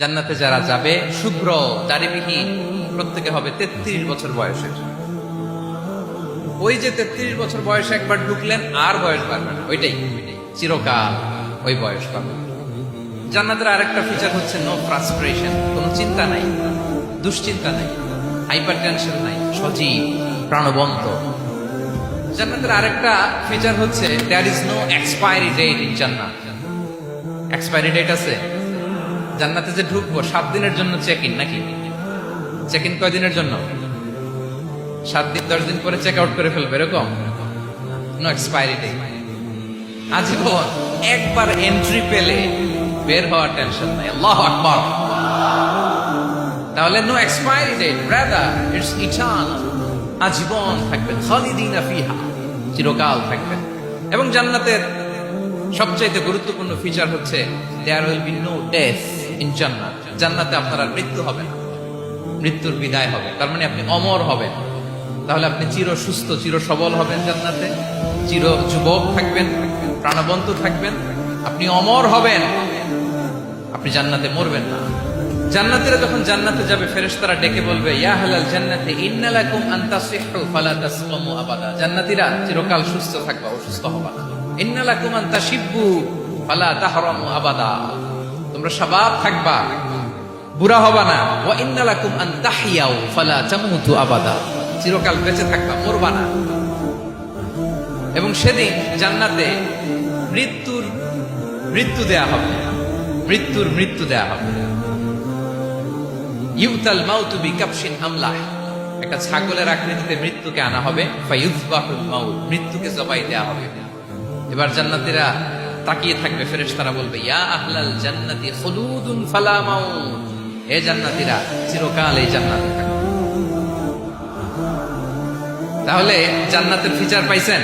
জান্নাতে যারা যাবে শুভ্র দাড়িবিহীন, প্রত্যেকে হবে 33 বছর বয়সের। ওই যে 33 বছর বয়সে একবার ঢুকলেন আর বয়স বাড়বে না, ওইটাই চিরকাল ওই বয়স পাবে। জান্নাতের আরেকটা ফিচার হচ্ছে নো ফ্রাস্ট্রেশন, কোনো চিন্তা নাই, দুশ্চিন্তা নাই, হাইপার টেনশন নাই, সজীব প্রাণবন্ত। জান্নাতের আরেকটা ফিচার হচ্ছে there is no expiry date in Jannat. Expiry date আছে? জান্নাতে যে ঢুকবো 7 দিনের জন্য চেক ইন, নাকি চেক ইন কয় দিনের জন্য? 7 দিন 10 দিন পরে চেক আউট করে ফেলবে, এরকম নো এক্সপায়ারি ডেট। আজীবন একবার এন্ট্রি পেলে বের হওয়ার টেনশন নাই। আল্লাহু আকবার। তাহলে no expiry date, rather it's eternal. আজীবন থাকবেন, খালিদিনা ফিহা, চিরকাল থাকবেন। এবং জান্নাতের সবচাইতে গুরুত্বপূর্ণ ফিচার হচ্ছে there will be no death in Jannat. জান্নাতে আপনার আর মৃত্যু হবে না, মৃত্যুর বিদায় হবে। তার মানে আপনি অমর হবেন। তাহলে আপনি চির সুস্থ, চির সবল হবেন জান্নাতে, চির যুবক থাকবেন, প্রাণবন্ত থাকবেন, আপনি অমর হবেন, আপনি জান্নাতে মরবেন না। জান্নাতীরা যখন জান্নাতে যাবে ফেরেশতারা ডেকে বলবে, ইয়া আহলাল জান্নাতি ইন্না লাকুম আন তাসিহু ফালা তাসকামু আবাদা। জান্নাতীরা চিরকাল সুস্থ থাকবা, অসুস্থ হবা না। ইন্না লাকুম আন তাশিব্বু ফালা তাহরামু আবাদা। তোমরা শাবাব থাকবা, বুড়া হবা না। ওয়া ইন্না লাকুম আন তাহইয়াউ ফালা তামুতু আবাদা। চিরকাল বেঁচে থাকবা, মরবা না। এবং সেদিন জান্নাতে মৃত্যু দেয়া হবে, মৃত্যু দেয়া হবে। ইউতাল মাউতু বিকাবশিন আমলাহ। একটা ছাগলের আকৃতিতে মৃত্যুকে আনা হবে। ফায়ুযবাহুল মাউত, মৃত্যুকে জবাই দেয়া হবে। এবার জান্নাতীরা তাকিয়ে থাকবে, ফেরেশতারা বলবে, ইয়া আহলাল জান্নাতি খুলুদুন ফালা মাউত। হে জান্নাতীরা, চিরকাল এই জান্নাতে থাকবে। তাহলে জান্নাতের ফিচার পাইছেন?